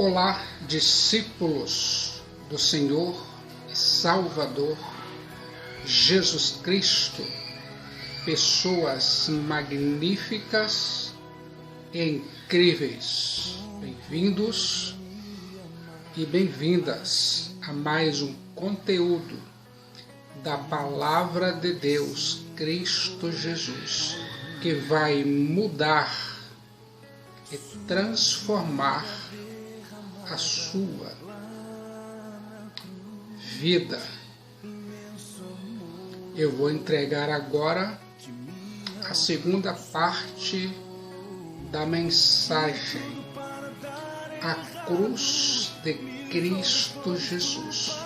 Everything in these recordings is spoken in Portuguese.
Olá, discípulos do Senhor e Salvador Jesus Cristo, pessoas magníficas e incríveis. Bem-vindos e bem-vindas a mais um conteúdo da Palavra de Deus, Cristo Jesus, que vai mudar e transformar a sua vida. Eu vou entregar agora a segunda parte da mensagem, a cruz de Cristo Jesus,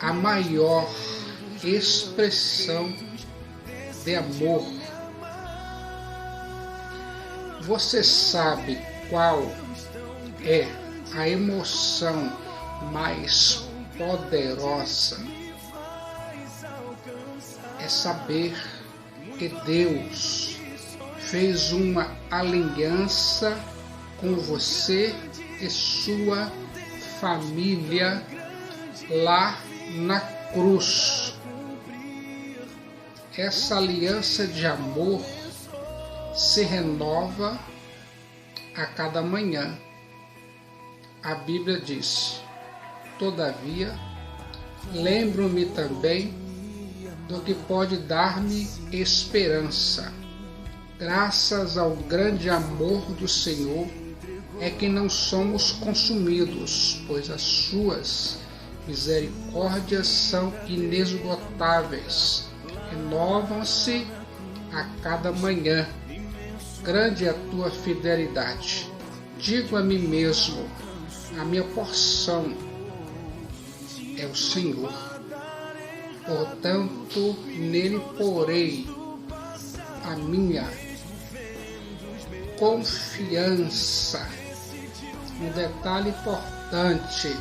a maior expressão de amor. Você sabe qual é a emoção mais poderosa? É saber que Deus fez uma aliança com você e sua família lá na cruz. Essa aliança de amor se renova a cada manhã. A Bíblia diz: todavia, lembro-me também do que pode dar-me esperança. Graças ao grande amor do Senhor é que não somos consumidos, pois as suas misericórdias são inesgotáveis, renovam-se a cada manhã. Grande é a tua fidelidade. Digo a mim mesmo: a minha porção é o Senhor, portanto nele porei a minha confiança. Um detalhe importante: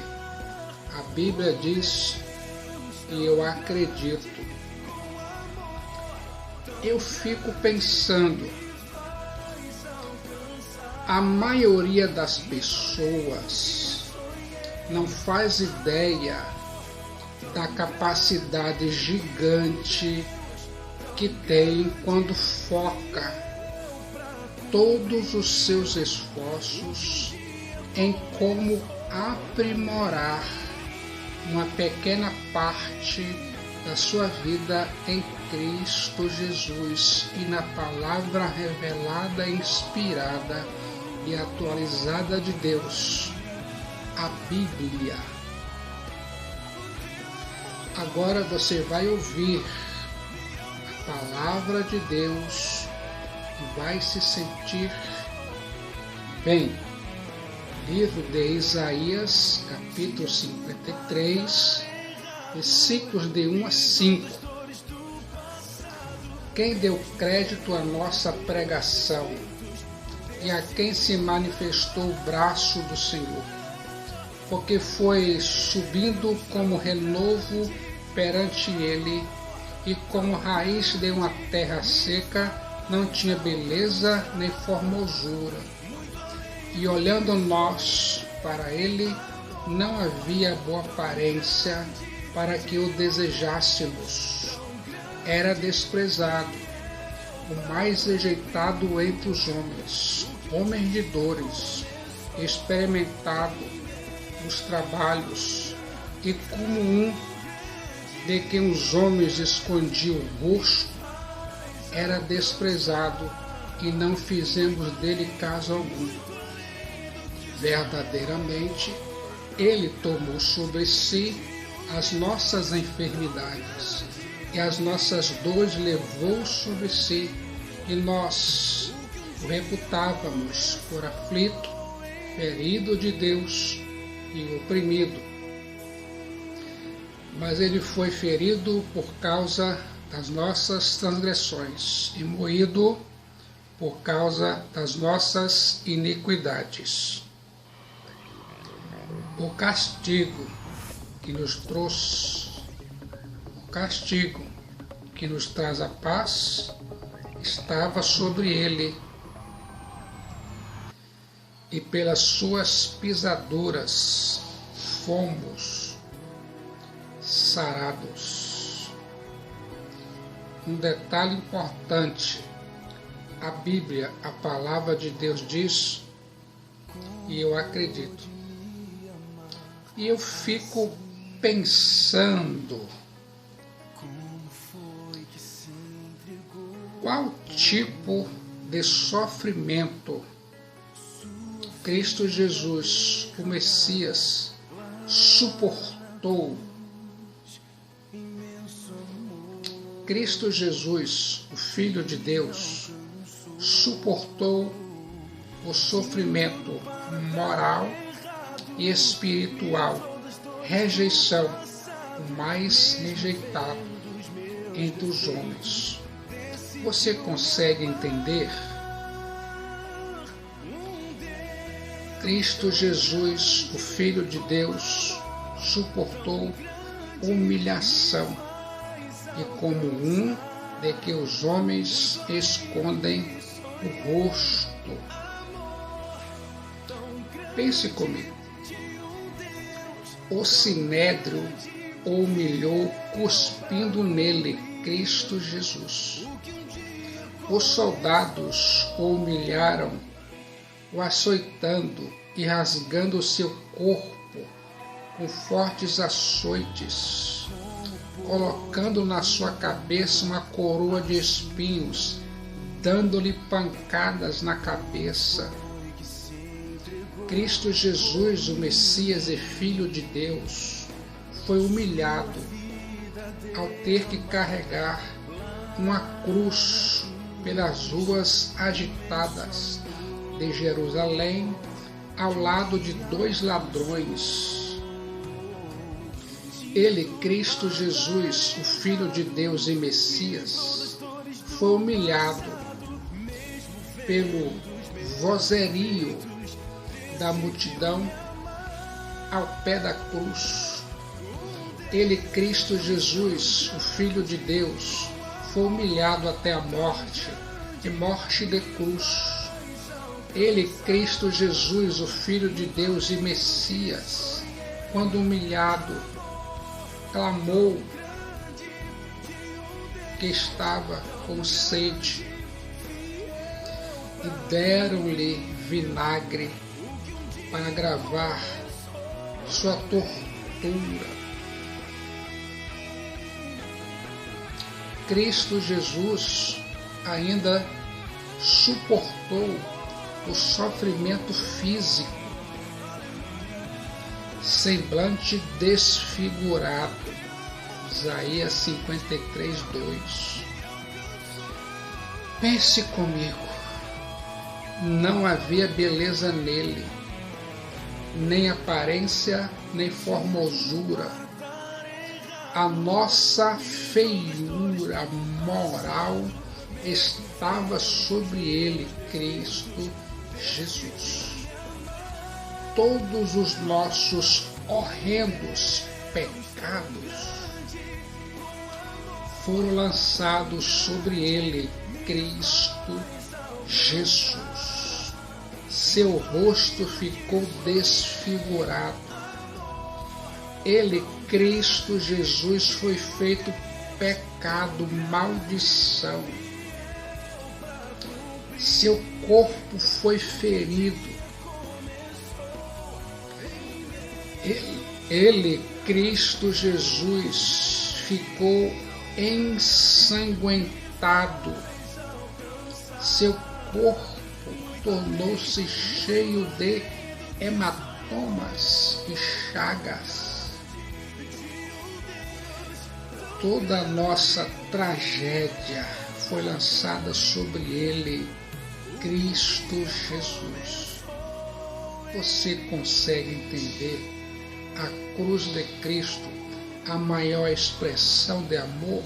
a Bíblia diz, e eu acredito. Eu fico pensando, a maioria das pessoas não faz ideia da capacidade gigante que tem quando foca todos os seus esforços em como aprimorar uma pequena parte da sua vida em Cristo Jesus e na palavra revelada, inspirada e atualizada de Deus, a Bíblia. Agora você vai ouvir a palavra de Deus e vai se sentir bem. Livro de Isaías, capítulo 53, versículos de 1 a 5. Quem deu crédito à nossa pregação e a quem se manifestou o braço do Senhor? Porque foi subindo como renovo perante ele, e como raiz de uma terra seca, não tinha beleza nem formosura. E olhando nós para ele, não havia boa aparência para que o desejássemos. Era desprezado, o mais rejeitado entre os homens, homem de dores, experimentado os trabalhos, e como um de que os homens escondiam o rosto, era desprezado, e não fizemos dele caso algum. Verdadeiramente, ele tomou sobre si as nossas enfermidades, e as nossas dores levou sobre si, e nós o reputávamos por aflito, ferido de Deus e oprimido. Mas ele foi ferido por causa das nossas transgressões e moído por causa das nossas iniquidades. O castigo que nos traz a paz estava sobre ele, e pelas suas pisaduras fomos sarados. Um detalhe importante: a Bíblia, a palavra de Deus diz, e eu acredito. E eu fico pensando, qual tipo de sofrimento Cristo Jesus, o Messias, suportou. Cristo Jesus, o Filho de Deus, suportou o sofrimento moral e espiritual, rejeição, o mais rejeitado entre os homens. Você consegue entender? Cristo Jesus, o Filho de Deus, suportou humilhação, e como um de que os homens escondem o rosto. Pense comigo. O sinédrio o humilhou cuspindo nele, Cristo Jesus. Os soldados o humilharam, o açoitando e rasgando o seu corpo com fortes açoites, colocando na sua cabeça uma coroa de espinhos, dando-lhe pancadas na cabeça. Cristo Jesus, o Messias e Filho de Deus, foi humilhado ao ter que carregar uma cruz pelas ruas agitadas de Jerusalém, ao lado de 2 ladrões. Ele, Cristo Jesus, o Filho de Deus e Messias, foi humilhado pelo vozerio da multidão ao pé da cruz. Ele, Cristo Jesus, o Filho de Deus, foi humilhado até a morte, e morte de cruz. Ele, Cristo Jesus, o Filho de Deus e Messias, quando humilhado, clamou que estava com sede, e deram-lhe vinagre para agravar sua tortura. Cristo Jesus ainda suportou o sofrimento físico, semblante desfigurado, Isaías 53, 2. Pense comigo, não havia beleza nele, nem aparência, nem formosura. A nossa feiura moral estava sobre ele, Cristo Jesus. Todos os nossos horrendos pecados foram lançados sobre ele, Cristo Jesus. Seu rosto ficou desfigurado. Ele, Cristo Jesus, foi feito pecado, maldição. Seu corpo foi ferido. Ele, Cristo Jesus, ficou ensanguentado. Seu corpo tornou-se cheio de hematomas e chagas. Toda a nossa tragédia foi lançada sobre ele, Cristo Jesus. Você consegue entender a cruz de Cristo, a maior expressão de amor?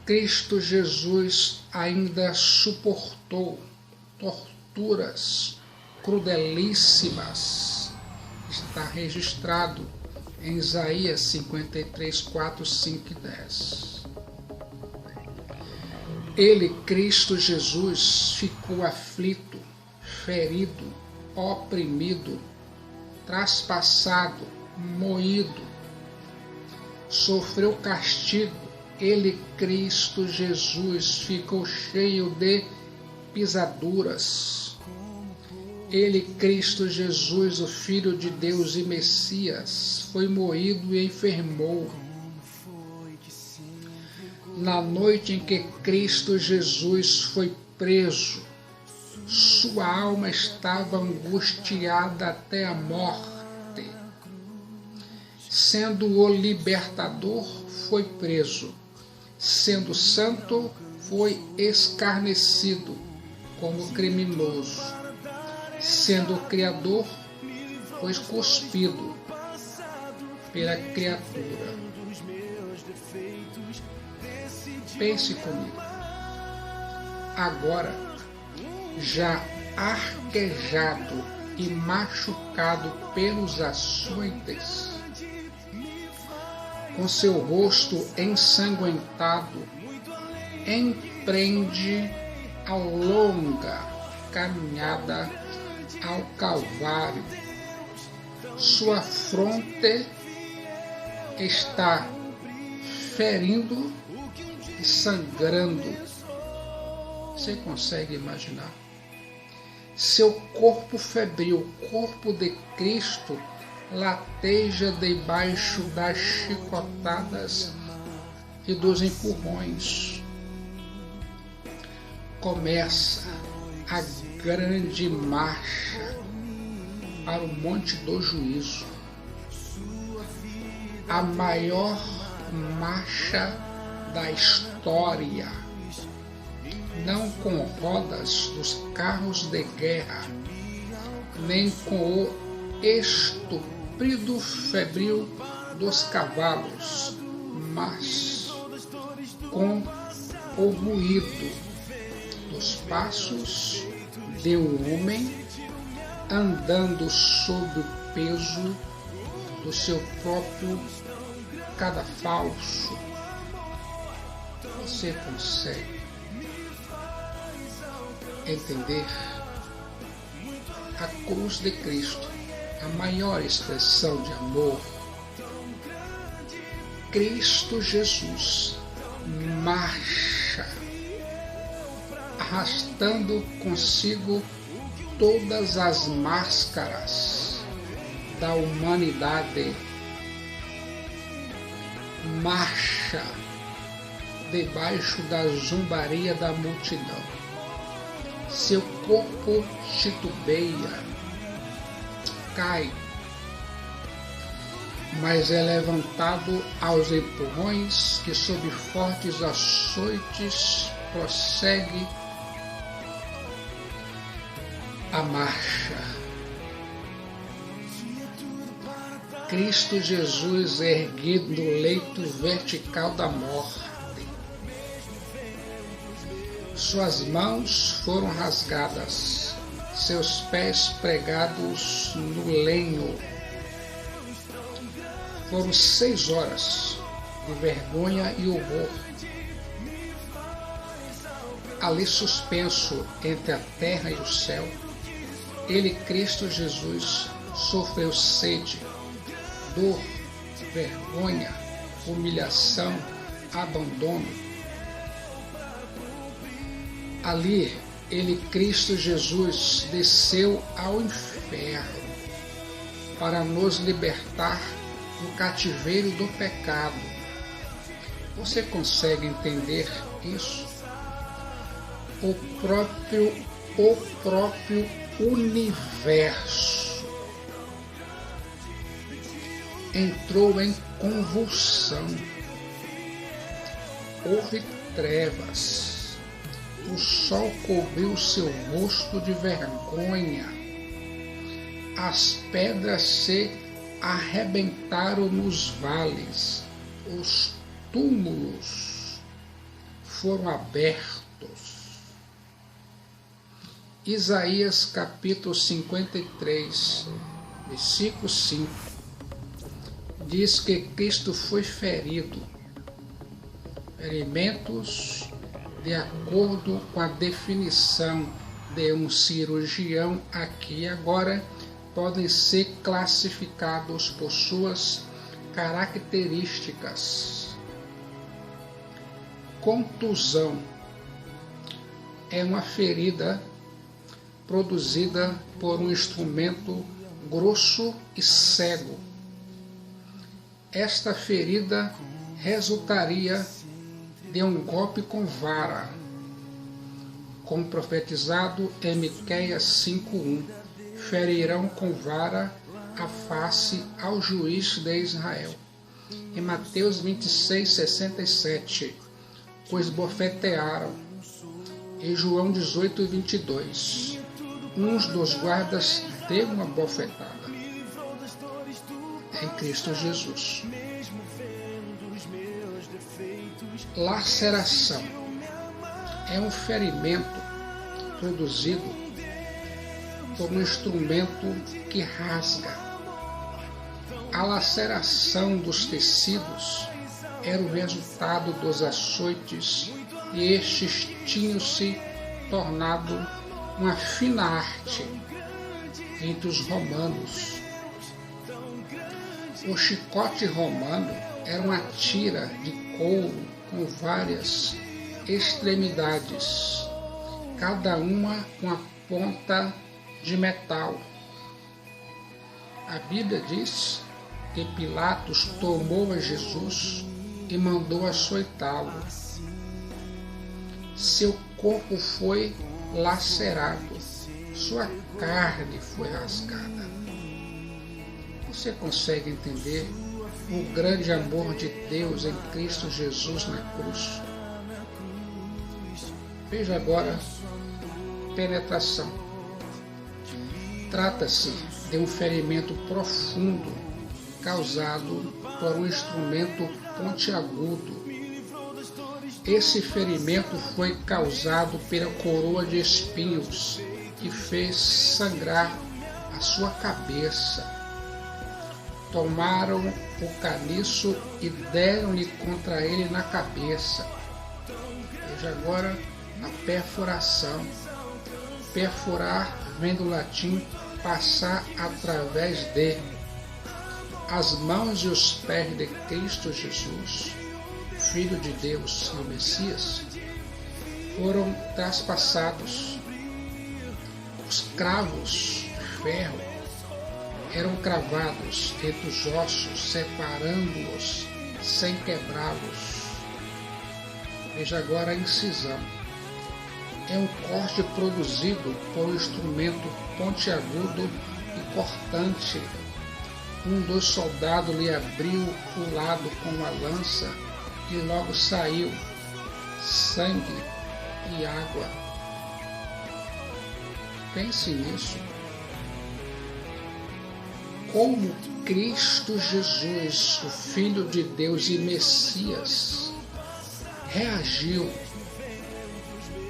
Cristo Jesus ainda suportou torturas crudelíssimas. Está registrado em Isaías 53, 4, 5 e 10. Ele, Cristo Jesus, ficou aflito, ferido, oprimido, traspassado, moído, sofreu castigo. Ele, Cristo Jesus, ficou cheio de pisaduras. Ele, Cristo Jesus, o Filho de Deus e Messias, foi moído e enfermou. Na noite em que Cristo Jesus foi preso, sua alma estava angustiada até a morte. Sendo o libertador, foi preso. Sendo santo, foi escarnecido como criminoso. Sendo o Criador, foi cuspido pela criatura. Pense comigo. Agora, já arquejado e machucado pelos açoites, com seu rosto ensanguentado, empreende a longa caminhada ao Calvário. Sua fronte está ferindo e sangrando. Você consegue imaginar? Seu corpo febril, o corpo de Cristo, lateja debaixo das chicotadas e dos empurrões. Começa a grande marcha para o Monte do Juízo. A maior marcha da história. Não com rodas dos carros de guerra, nem com o estúpido febril dos cavalos, mas com o ruído dos passos de um homem andando sob o peso do seu próprio cadafalso. Você consegue entender? A cruz de Cristo, a maior expressão de amor. Cristo Jesus marcha, arrastando consigo todas as máscaras da humanidade. Marcha debaixo da zombaria da multidão. Seu corpo titubeia, cai, mas é levantado aos empurrões que, sob fortes açoites, prossegue a marcha. Cristo Jesus é erguido no leito vertical da morte. Suas mãos foram rasgadas, seus pés pregados no lenho. Foram 6 horas de vergonha e horror. Ali suspenso entre a terra e o céu, ele, Cristo Jesus, sofreu sede, dor, vergonha, humilhação, abandono. Ali, ele, Cristo Jesus, desceu ao inferno para nos libertar do cativeiro do pecado. Você consegue entender isso? O próprio universo entrou em convulsão. Houve trevas. O sol cobriu seu rosto de vergonha. As pedras se arrebentaram nos vales. Os túmulos foram abertos. Isaías capítulo 53, versículo 5, diz que Cristo foi ferido, ferimentos de acordo com a definição de um cirurgião aqui e agora, podem ser classificados por suas características. Contusão é uma ferida produzida por um instrumento grosso e cego. Esta ferida resultaria de um golpe com vara, como profetizado em Miqueias 5:1. Ferirão com vara a face ao juiz de Israel. Em Mateus 26:67, o esbofetearam. Em João 18:22, uns dos guardas deu uma bofetada. Em Cristo Jesus. Laceração é um ferimento produzido por um instrumento que rasga. A laceração dos tecidos era o resultado dos açoites e estes tinham se tornado uma fina arte entre os romanos. O chicote romano era uma tira de couro com várias extremidades, cada uma com a ponta de metal. A Bíblia diz que Pilatos tomou a Jesus e mandou açoitá-lo. Seu corpo foi lacerado, sua carne foi rasgada. Você consegue entender o grande amor de Deus em Cristo Jesus na cruz? Veja agora penetração. Trata-se de um ferimento profundo causado por um instrumento pontiagudo. Esse ferimento foi causado pela coroa de espinhos que fez sangrar a sua cabeça. Tomaram o caniço e deram-lhe contra ele na cabeça. Veja agora a perfuração. Perfurar vem do latim passar através de. As mãos e os pés de Cristo Jesus, Filho de Deus e o Messias, foram traspassados. Os cravos de ferro eram cravados entre os ossos, separando-os sem quebrá-los. Veja agora a incisão. É um corte produzido por um instrumento pontiagudo e cortante. Um dos soldados lhe abriu o lado com uma lança e logo saiu sangue e água. Pense nisso. Como Cristo Jesus, o Filho de Deus e Messias, reagiu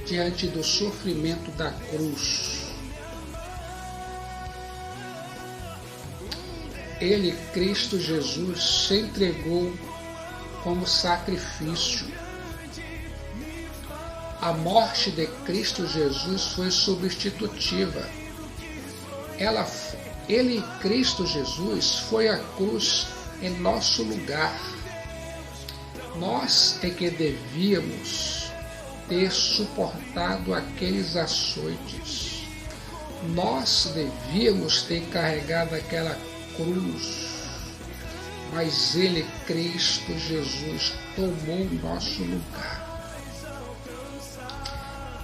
diante do sofrimento da cruz. Ele, Cristo Jesus, se entregou como sacrifício. A morte de Cristo Jesus foi substitutiva. Ele, Cristo Jesus, foi à cruz em nosso lugar. Nós é que devíamos ter suportado aqueles açoites. Nós devíamos ter carregado aquela cruz. Mas ele, Cristo Jesus, tomou o nosso lugar.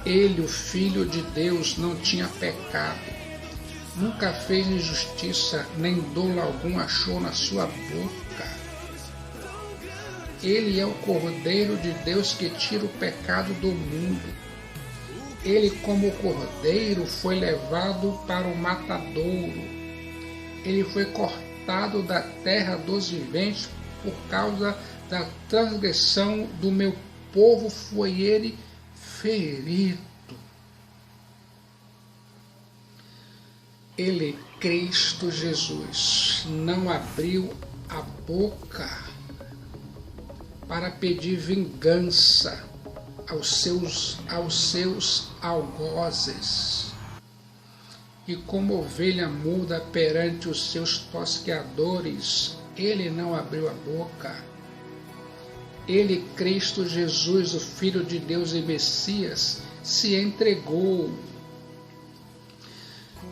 Ele, o Filho de Deus, não tinha pecado. Nunca fez injustiça, nem dolo algum achou na sua boca. Ele é o Cordeiro de Deus que tira o pecado do mundo. Ele, como cordeiro, foi levado para o matadouro. Ele foi cortado da terra dos viventes por causa da transgressão do meu povo, foi ele ferido. Ele, Cristo Jesus, não abriu a boca para pedir vingança aos seus algozes. E como ovelha muda perante os seus tosqueadores, ele não abriu a boca. Ele, Cristo Jesus, o Filho de Deus e Messias, se entregou.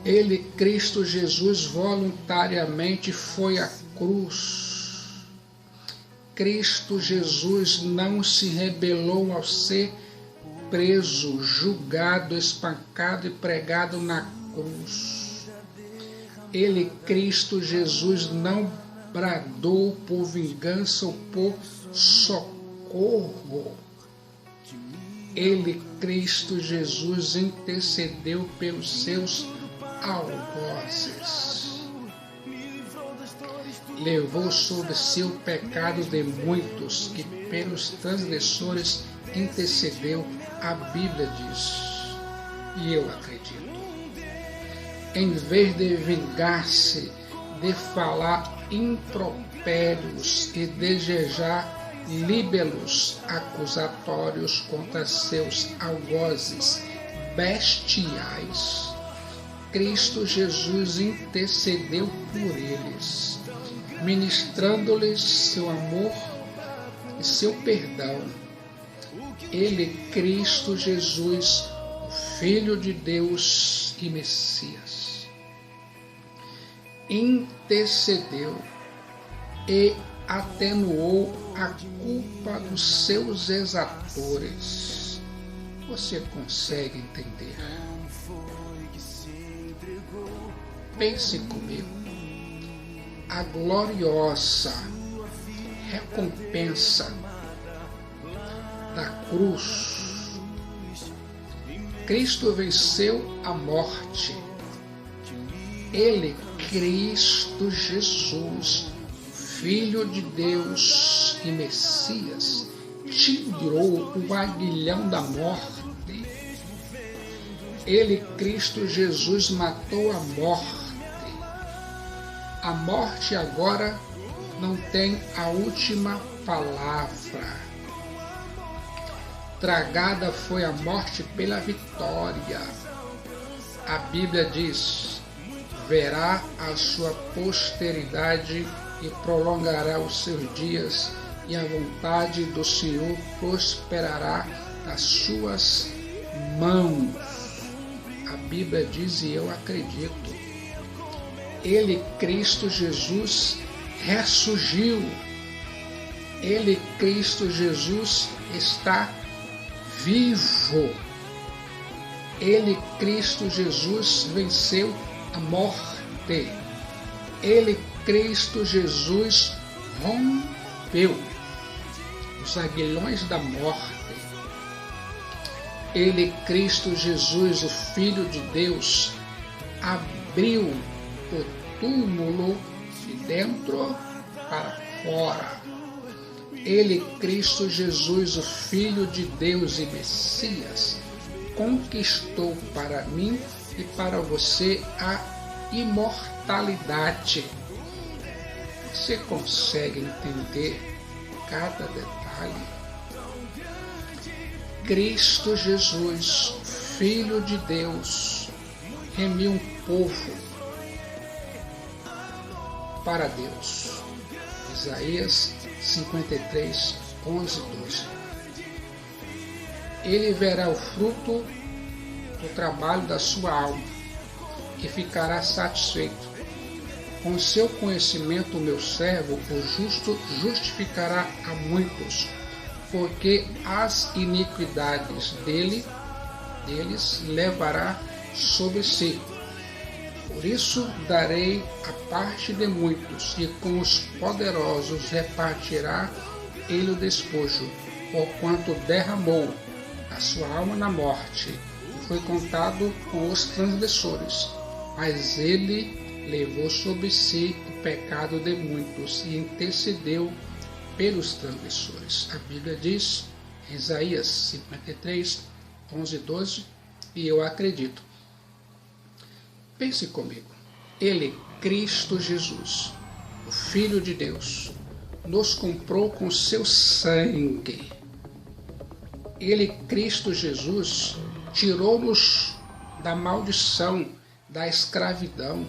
Ele, Cristo Jesus, voluntariamente foi à cruz. Cristo Jesus não se rebelou ao ser preso, julgado, espancado e pregado na cruz. Ele, Cristo Jesus, não bradou por vingança ou por socorro. Ele, Cristo Jesus, intercedeu pelos seus algozes. Levou sobre si o pecado de muitos, que pelos transgressores intercedeu, a Bíblia diz, e eu acredito. Em vez de vingar-se, de falar impropérios e desejar líbelos acusatórios contra seus algozes bestiais, Cristo Jesus intercedeu por eles, ministrando-lhes seu amor e seu perdão. Ele, Cristo Jesus, o Filho de Deus e Messias, intercedeu e atenuou a culpa dos seus exatores. Você consegue entender? Pense comigo. A gloriosa recompensa da cruz. Cristo venceu a morte. Ele, Cristo Jesus, Filho de Deus e Messias, tirou o aguilhão da morte. Ele, Cristo Jesus, matou a morte. A morte agora não tem a última palavra. Tragada foi a morte pela vitória. A Bíblia diz: verá a sua posteridade e prolongará os seus dias, e a vontade do Senhor prosperará nas suas mãos. A Bíblia diz, e eu acredito. Ele, Cristo Jesus, ressurgiu. Ele, Cristo Jesus, está vivo. Ele, Cristo Jesus, venceu a morte. Ele, Cristo Jesus, rompeu os aguilhões da morte. Ele, Cristo Jesus, o Filho de Deus, abriu o túmulo de dentro para fora. Ele, Cristo Jesus, o Filho de Deus e Messias, conquistou para mim e para você a imortalidade. Você consegue entender cada detalhe? Cristo Jesus, Filho de Deus, remiu um povo para Deus. Isaías 53, 11, 12. Ele verá o fruto do trabalho da sua alma e ficará satisfeito. Com seu conhecimento, o meu servo, o justo, justificará a muitos, porque as iniquidades deles levará sobre si. Por isso darei a parte de muitos, e com os poderosos repartirá ele o despojo, porquanto derramou a sua alma na morte, e foi contado com os transgressores. Mas ele levou sobre si o pecado de muitos e intercedeu pelos transgressores. A Bíblia diz, em Isaías 53, 11, 12, e eu acredito. Pense comigo. Ele, Cristo Jesus, o Filho de Deus, nos comprou com seu sangue. Ele, Cristo Jesus, tirou-nos da maldição, da escravidão.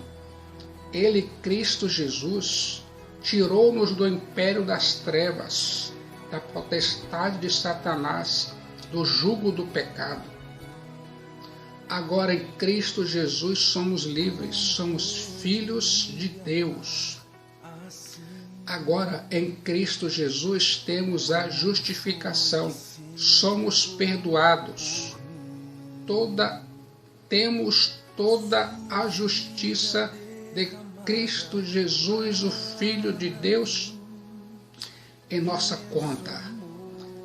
Ele, Cristo Jesus, tirou-nos do império das trevas, da potestade de Satanás, do jugo do pecado. Agora em Cristo Jesus somos livres, somos filhos de Deus. Agora em Cristo Jesus temos a justificação, somos perdoados. Temos toda a justiça de Cristo Jesus, o Filho de Deus, em nossa conta.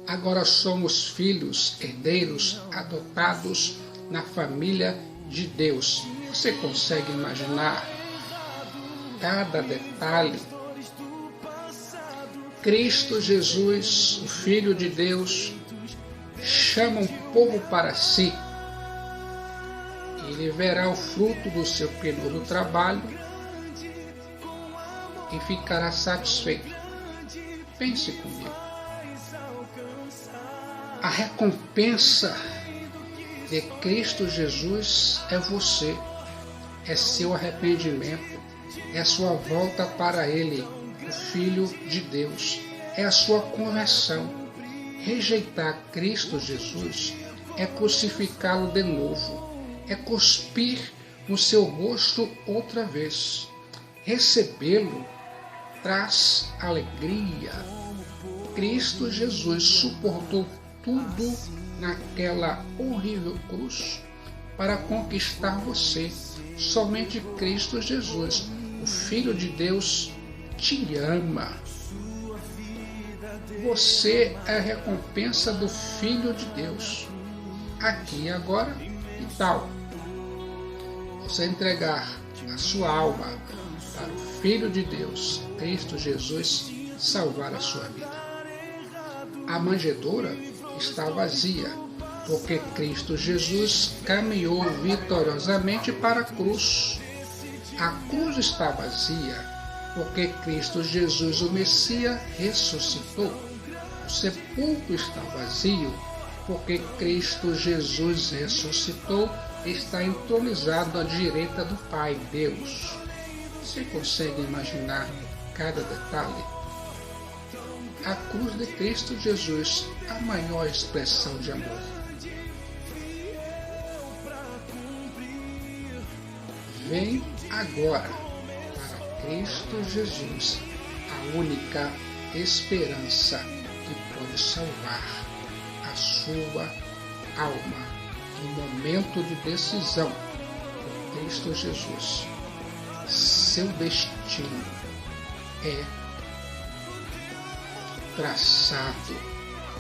Agora somos filhos, herdeiros, adotados na família de Deus. Você consegue imaginar cada detalhe? Cristo Jesus, o Filho de Deus, chama um povo para si. Ele verá o fruto do seu penoso trabalho e ficará satisfeito. Pense comigo. A recompensa de Cristo Jesus é você, é seu arrependimento, é sua volta para Ele, o Filho de Deus, é a sua conversão. Rejeitar Cristo Jesus é crucificá-lo de novo, é cuspir no seu rosto outra vez. Recebê-lo traz alegria. Cristo Jesus suportou tudo naquela horrível cruz para conquistar você. Somente Cristo Jesus, o Filho de Deus, te ama. Você é a recompensa do Filho de Deus. Aqui e agora, que tal você entregar a sua alma para o Filho de Deus, Cristo Jesus, salvar a sua vida? A manjedoura está vazia, porque Cristo Jesus caminhou vitoriosamente para a cruz. A cruz está vazia, porque Cristo Jesus, o Messias, ressuscitou. O sepulcro está vazio, porque Cristo Jesus ressuscitou, está entronizado à direita do Pai, Deus. Você consegue imaginar cada detalhe? A cruz de Cristo Jesus, a maior expressão de amor. Vem agora para Cristo Jesus, a única esperança que pode salvar a sua alma no momento de decisão. Por Cristo Jesus, seu destino é traçado